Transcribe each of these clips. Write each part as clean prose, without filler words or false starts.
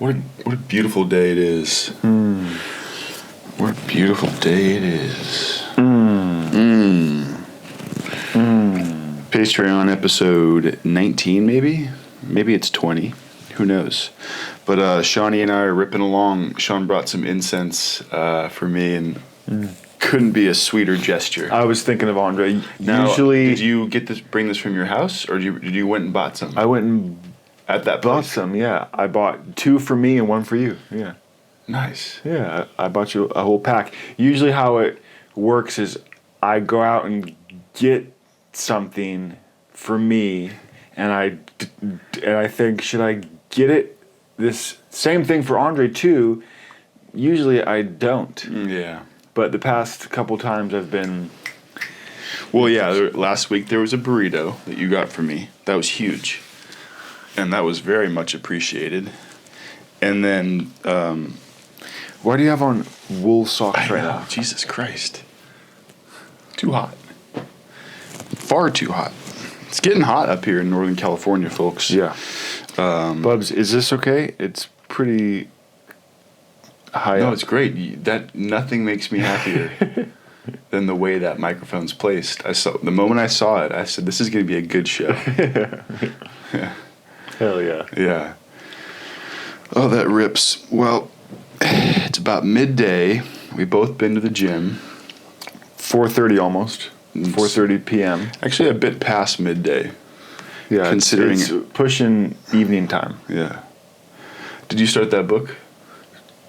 What a beautiful day it is. What a beautiful day it is. Patreon episode 19, maybe? Maybe it's 20. Who knows? But Shawnee and I are ripping along. Sean brought some incense for me, and couldn't be a sweeter gesture. I was thinking of Andre. Now, Usually, did you bring this from your house, or did you went and bought some? I went and at that bought place? some. Yeah, I bought 2 for me and 1 for you. Yeah, Nice. yeah. I bought you a whole pack. Usually, how it works is I go out and get something for me, and I think, should I get it this same thing for Andre too? Usually, I don't. Yeah. But the past couple times I've been. Well, yeah, last week there was a burrito that you got for me. That was huge. And that was very much appreciated. And then... Why do you have on wool socks right now? Jesus Christ. Too hot. Far too hot. It's getting hot up here in Northern California, folks. Yeah. Bubs, is this okay? It's pretty high No, up. it's great. Nothing makes me happier than the way that microphone's placed. The moment I saw it, I said, this is going to be a good show. Yeah. Hell yeah. Yeah. Oh, that rips. Well, it's about midday. We've both been to the gym. 4:30 almost. 4:30 p.m. Actually, a bit past midday. Yeah, Considering it's pushing evening time. Yeah. Did you start that book?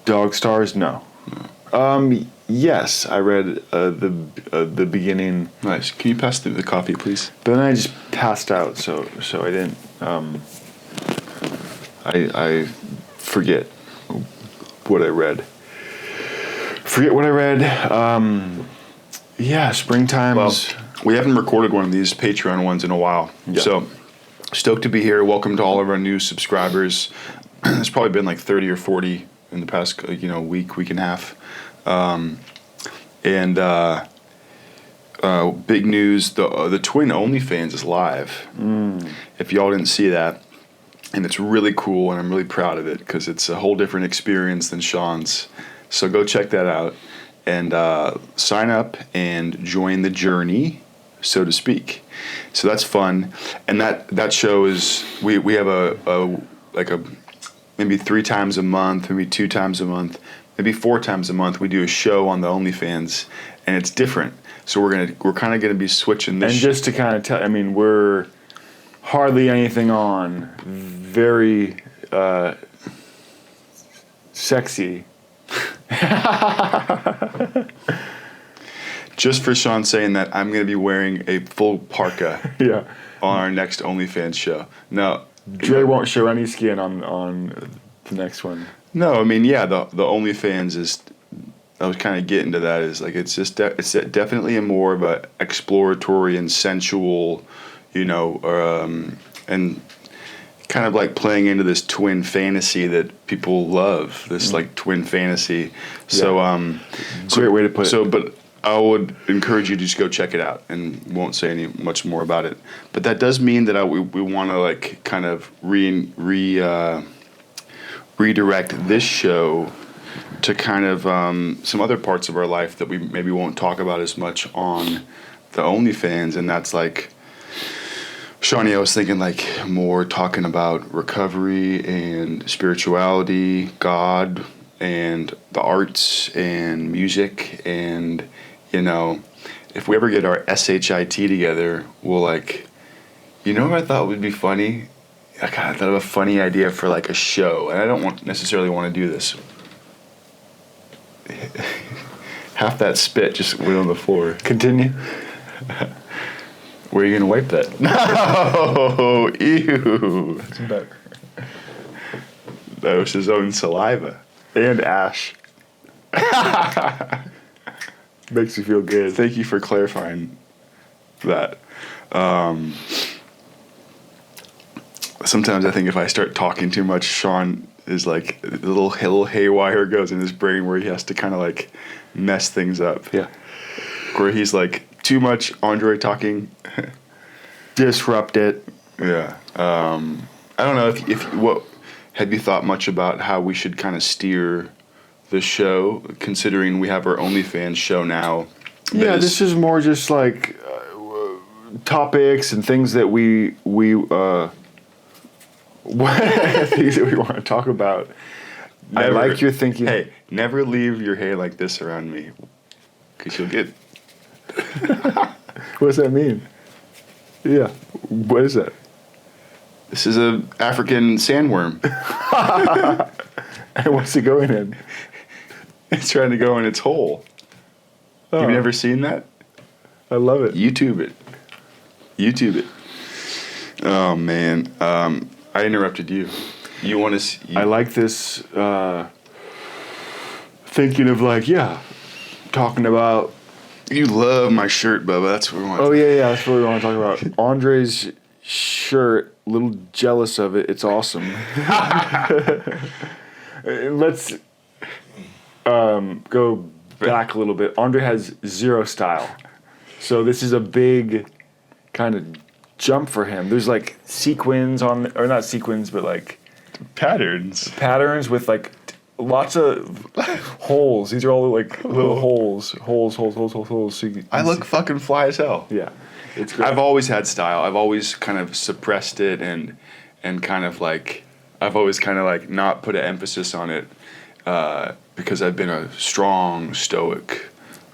Dog Stars? No. Yes, I read the beginning. Nice. Can you pass the coffee, please? But then I just passed out, so I didn't. I forget what I read. Yeah, springtime. Well, we haven't recorded one of these Patreon ones in a while. Yeah. So, stoked to be here. Welcome to all of our new subscribers. There's probably been like 30 or 40 in the past, week and a half. Big news, the Twin OnlyFans is live. If y'all didn't see that, and it's really cool, and I'm really proud of it because it's a whole different experience than Sean's. So go check that out and sign up and join the journey, so to speak. So that's fun, and that show is we have a maybe 3 times a month, maybe 2 times a month, maybe 4 times a month. We do a show on the OnlyFans, and it's different. So we're kind of gonna be switching this. And just to kind of tell, I mean, we're hardly anything on, very sexy. Just for Sean saying that, I'm gonna be wearing a full parka. Yeah. On our next OnlyFans show. No, Dre won't show any skin on the next one. No, I mean, yeah, the OnlyFans is. I was kind of getting to that. Is like it's just it's definitely a more of a exploratory and sensual, and kind of like playing into this twin fantasy that people love. This like twin fantasy. So Great way to put it. So, but I would encourage you to just go check it out, and won't say any much more about it. But that does mean that we want to like kind of redirect this show to kind of some other parts of our life that we maybe won't talk about as much on the OnlyFans, and that's like, Shawnee, I was thinking like more talking about recovery and spirituality, God, and the arts and music, and if we ever get our SHIT together, we'll like, what I thought would be funny? I kind of thought of a funny idea for like a show, and I don't necessarily want to do this. Half that spit just went on the floor. Continue. Where are you going to wipe that? No! Ew! That's better. That was his own saliva. And ash. Makes you feel good. Thank you for clarifying that. Sometimes I think if I start talking too much, Sean is like, a little haywire goes in his brain where he has to kind of like mess things up. Yeah. Where he's like, too much Andre talking. Disrupt it. Yeah. I don't know if what have you thought much about how we should kind of steer the show, considering we have our OnlyFans show now? Yeah, this is more just like topics and things that we things that we want to talk about. I like your thinking. Hey, never leave your hair like this around me, because you'll get. What does that mean? Yeah, what is that? This is a African sandworm. And what's it going in? It's trying to go in its hole. Oh. Have you never seen that? I love it. YouTube it. YouTube it. Oh man, I interrupted you. You want to? I like this. Thinking of like, talking about. You love my shirt, Bubba. That's what we want. Oh yeah, that's what we want to talk about. Andre's shirt. A little jealous of it. It's awesome. Let's go back a little bit. Andre has zero style, so this is a big kind of jump for him. There's like sequins on, or not sequins, but like patterns with like lots of holes. These are all like little holes. So I look fucking fly as hell. Yeah, it's great. I've always had style. I've always kind of suppressed it and kind of like I've always kind of like not put an emphasis on it because I've been a strong, stoic,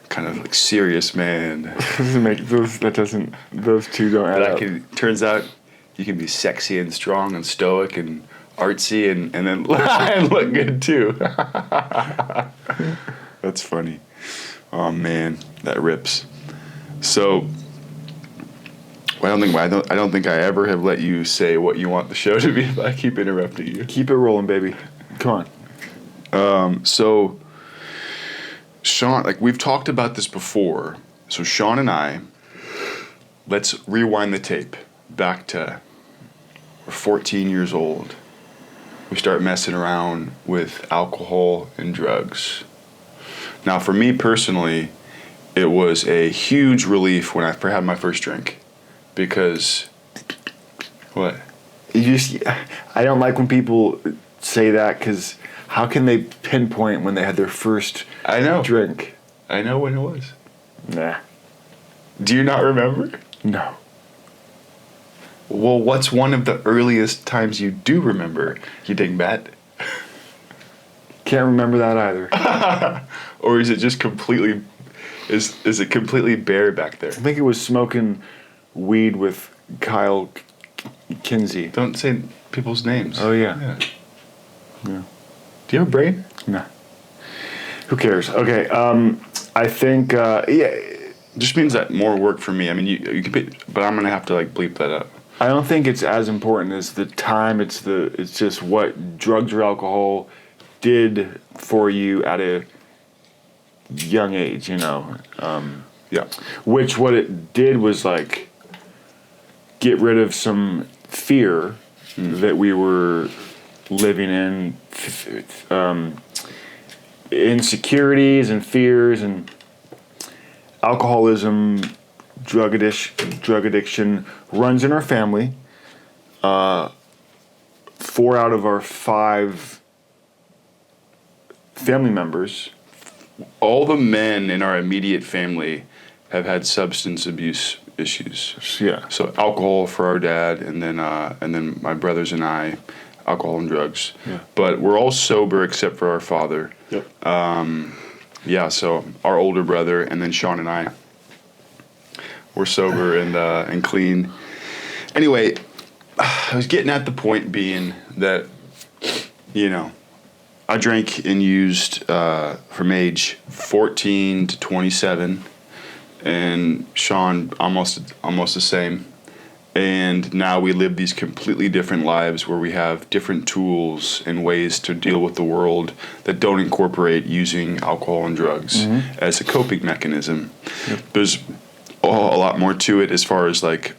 kind of like serious man. Those two don't add up. Turns out you can be sexy and strong and stoic and artsy and then and look good too. That's funny. Oh man, that rips. So I don't think I ever have let you say what you want the show to be if I keep interrupting you. Keep it rolling, baby. Come on. So Sean, like we've talked about this before. So Sean and I, let's rewind the tape back to we're 14 years old. We start messing around with alcohol and drugs. Now, for me personally, it was a huge relief when I had my first drink. Because, what? I don't like when people say that, because how can they pinpoint when they had their first drink? I know when it was. Nah. Do you not remember? No. Well, what's one of the earliest times you do remember, you dingbat? Can't remember that either. Or is it just completely, is it completely bare back there? I think it was smoking weed with Kyle Kinsey. Don't say people's names. Oh, yeah. Do you have a brain? No. Who cares? Okay, I think, just means that more work for me. I mean, you can pay, but I'm going to have to, like, bleep that up. I don't think it's as important as the time. It's just what drugs or alcohol did for you at a young age, you know. Which what it did was like get rid of some fear that we were living in, insecurities and fears and alcoholism. Drug addiction runs in our family. 4 out of our 5 family members, all the men in our immediate family have had substance abuse issues. Yeah. So alcohol for our dad, and then my brothers and I, alcohol and drugs. Yeah. But we're all sober except for our father. Yep. So our older brother, and then Sean and I. We're sober and clean. Anyway, I was getting at the point being that, you know, I drank and used from age 14 to 27, and Sean almost the same. And now we live these completely different lives where we have different tools and ways to deal with the world that don't incorporate using alcohol and drugs as a coping mechanism. Yep. There's a lot more to it as far as, like,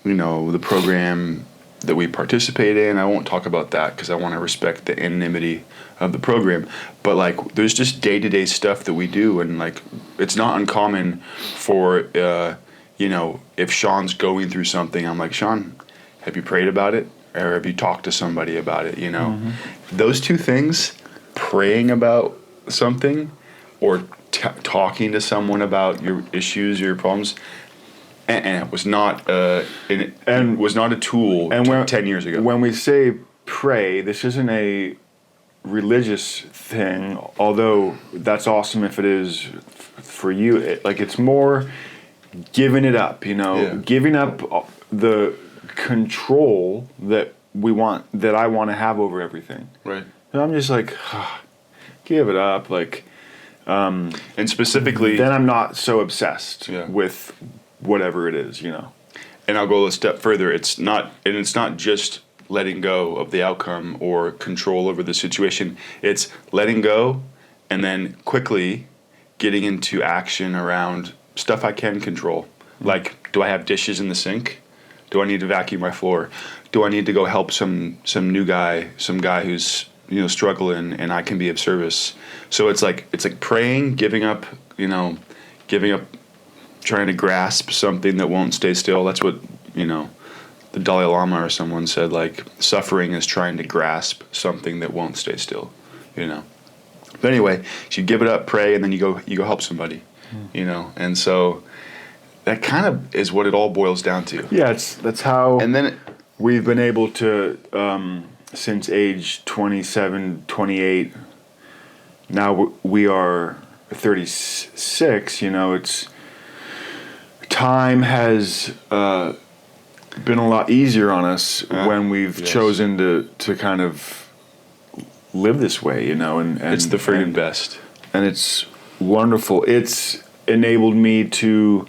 you know, the program that we participate in. I won't talk about that because I want to respect the anonymity of the program. But, like, there's just day-to-day stuff that we do, and, like, it's not uncommon for, you know, if Sean's going through something, I'm like, Sean, have you prayed about it? or have you talked to somebody about it, you know? Those two things, praying about something or talking to someone about your issues or your problems, and it was not was not a tool 10 years ago. When we say pray, this isn't a religious thing, although that's awesome if it is for you. It's more giving it up, you know, giving up the control that I want to have over everything. Right. And I'm just like, give it up, and specifically, then I'm not so obsessed Yeah. with whatever it is, you know. And I'll go a step further. It's not just letting go of the outcome or control over the situation. It's letting go and then quickly getting into action around stuff I can control. Like, do I have dishes in the sink? Do I need to vacuum my floor? Do I need to go help some guy who's, you know, struggling and I can be of service? So it's like praying, giving up trying to grasp something that won't stay still. That's what, you know, the Dalai Lama or someone said, like, suffering is trying to grasp something that won't stay still, you know. But anyway, so you give it up, pray, and then you go help somebody, you know. And so that kind of is what it all boils down to. Yeah, that's how And then we've been able to, since age 27, 28, now we are 36, you know, time has been a lot easier on us when we've chosen to kind of live this way, you know, and it's the friggin' best. And it's wonderful. It's enabled me to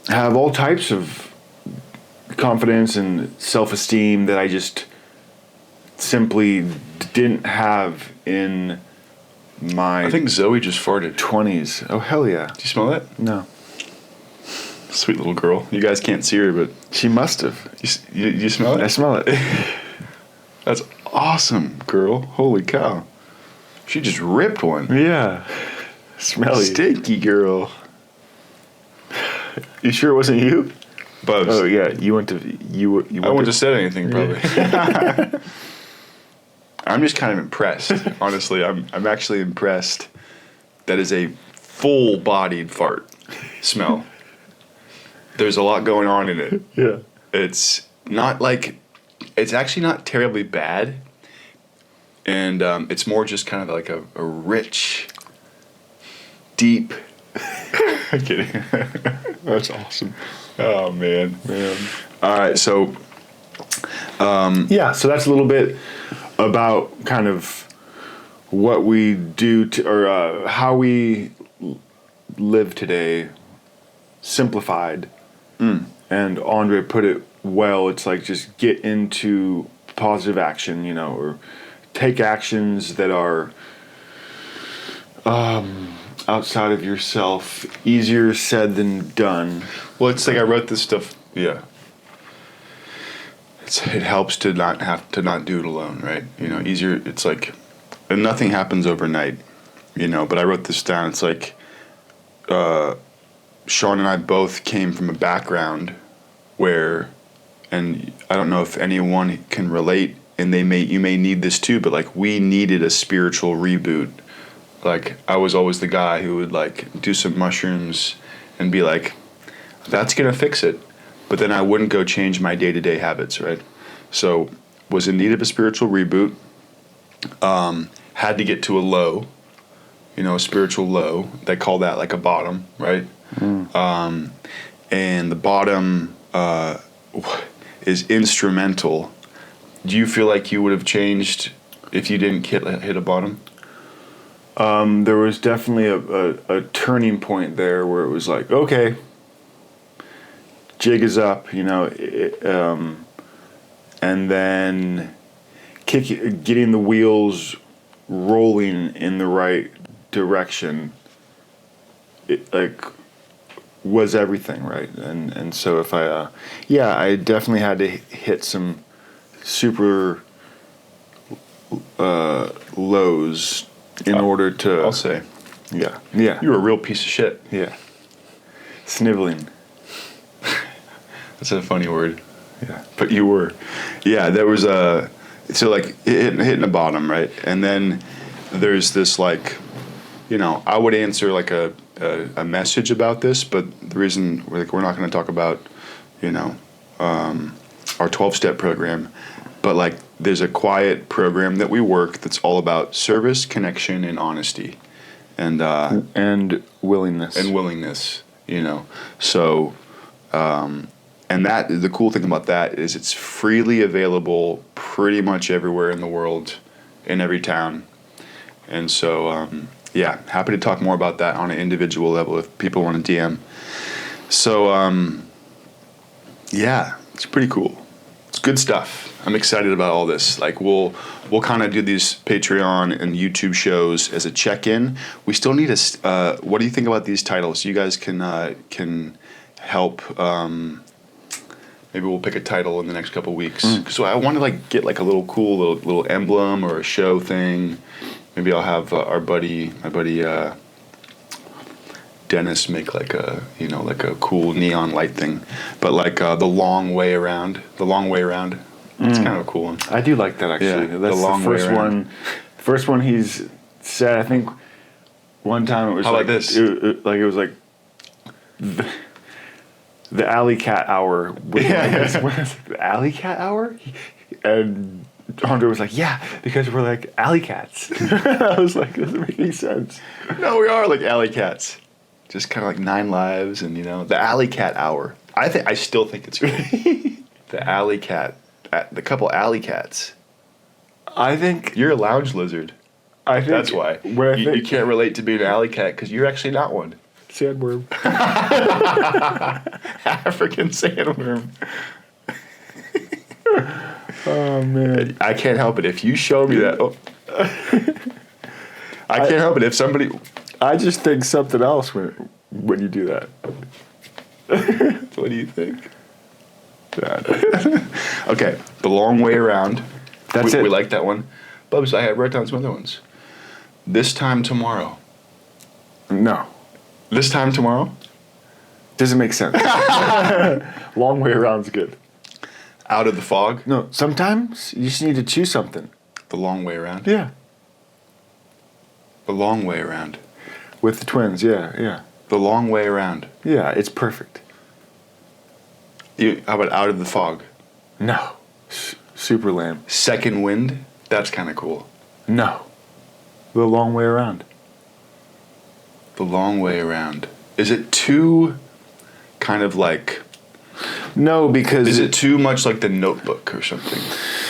have all types of confidence and self-esteem that I just simply didn't have in my I think Zoe just farted. 20s. Oh, hell yeah. Do you smell that? No. Sweet little girl. You guys can't see her, but She must have. you smell it? I smell it. That's awesome, girl. Holy cow. She just ripped one. Yeah. Smelly. Stinky girl. You sure it wasn't you? Bubs. Oh yeah, you went to. I wouldn't have said anything, probably. I'm just kind of impressed. Honestly, I'm actually impressed. That is a full-bodied fart smell. There's a lot going on in it. Yeah. It's actually not terribly bad. And it's more just kind of like a rich, deep. I'm kidding. That's awesome. Oh, man. All right, so. Yeah, so that's a little bit about kind of what we do or how we live today, simplified. And Andre put it well. It's like just get into positive action, you know, or take actions that are outside of yourself. Easier said than done. Well, it's like I wrote this stuff. Yeah. It helps to not do it alone, right? You know, easier. It's like, and nothing happens overnight, you know. But I wrote this down. It's like, Sean and I both came from a background where, and I don't know if anyone can relate, and you may need this too, but like we needed a spiritual reboot. Like I was always the guy who would like do some mushrooms and be like, that's gonna fix it. But then I wouldn't go change my day-to-day habits, right? So was in need of a spiritual reboot. Had to get to a low, you know, a spiritual low. They call that like a bottom, right? And the bottom is instrumental. Do you feel like you would have changed if you didn't hit a bottom? There was definitely a turning point there where it was like, okay, jig is up, you know, and then getting the wheels rolling in the right direction, it like was everything, right? And so if I definitely had to hit some super lows in order to. I'll say. Yeah. You're a real piece of shit. Yeah. Sniveling. That's a funny word. But you were. Yeah, there was a... So, like, hitting the bottom, right? And then there's this, like, you know, I would answer, like, a message about this, but the reason we're not going to talk about, you know, our 12-step program, but, like, there's a quiet program that we work that's all about service, connection, and honesty. And willingness, you know. So, and that the cool thing about that is it's freely available pretty much everywhere in the world, in every town. And so, yeah, happy to talk more about that on an individual level if people want to DM. So, yeah, it's pretty cool. It's good stuff. I'm excited about all this. Like we'll kind of do these Patreon and YouTube shows as a check-in. We still need a. What do you think about these titles? You guys can help. Maybe we'll pick a title in the next couple weeks. So I want to like get like a little cool little emblem or a show thing. Maybe I'll have my buddy Dennis make like a cool neon light thing, but like the long way around. It's kind of a cool one. I do like that actually. Yeah, that's the first one. First one he's said. I think one time it was. How like about this? It was like the alley cat hour. The alley cat hour, and Andre was like, "Yeah, because we're like alley cats." I was like, "Doesn't make any sense." No, we are like alley cats. Just kind of like 9 lives, and you know the alley cat hour. I still think it's great. The alley cat. The couple alley cats. I think you're a lounge lizard. I think that's why you can't relate to being an alley cat because you're actually not one. Sandworm. African sandworm. Oh man, I can't help it if you show me that. Oh. I can't help it if somebody. I just think something else when you do that. What do you think? Okay, the long way around. That's it. We like that one. Bubs, I had write down some other ones. This time tomorrow. No. This time tomorrow? Doesn't make sense. Long way around's good. Out of the fog? No, sometimes you just need to choose something. The long way around? Yeah. The long way around. With the twins, yeah. The long way around. Yeah, it's perfect. How about out of the fog? No. Super lame. Second wind? That's kind of cool. No. The long way around. The long way around. Is it too kind of like... No, because... Is it too much like The Notebook or something?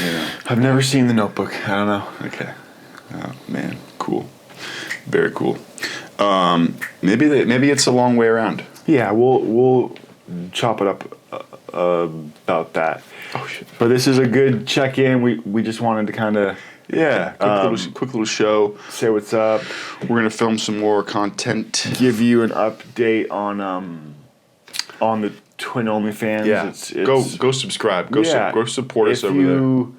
You know? I've never seen The Notebook. I don't know. Okay. Oh, man. Cool. Very cool. Maybe it's a long way around. Yeah, we'll chop it up about that. Oh shit! But this is a good check-in. We just wanted to kind of quick little show. Say what's up. We're gonna film some more content. Give you an update on the Twin OnlyFans. Yeah, go subscribe. Go support us over there. If you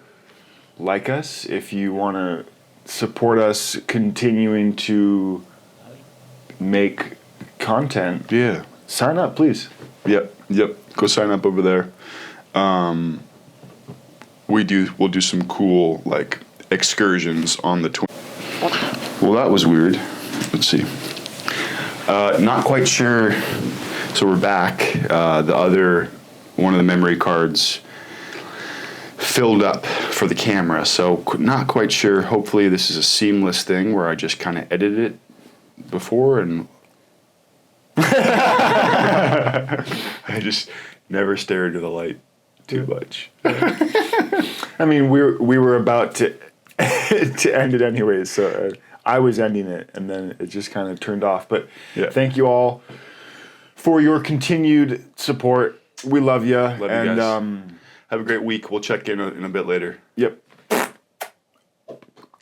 like us, if you want to support us continuing to make content, sign up, please. Yep. Go sign up over there. We'll do some cool like excursions on the Twin. Well, that was weird. Let's see. Not quite sure. So we're back. The other one of the memory cards filled up for the camera, so not quite sure. Hopefully this is a seamless thing where I just kind of edited it before and I just never stare into the light too much. I mean, we were about to to end it anyways, so I was ending it and then it just kind of turned off. But Thank you all for your continued support. We love you. Love you guys. Have a great week. We'll check in a bit later. Yep.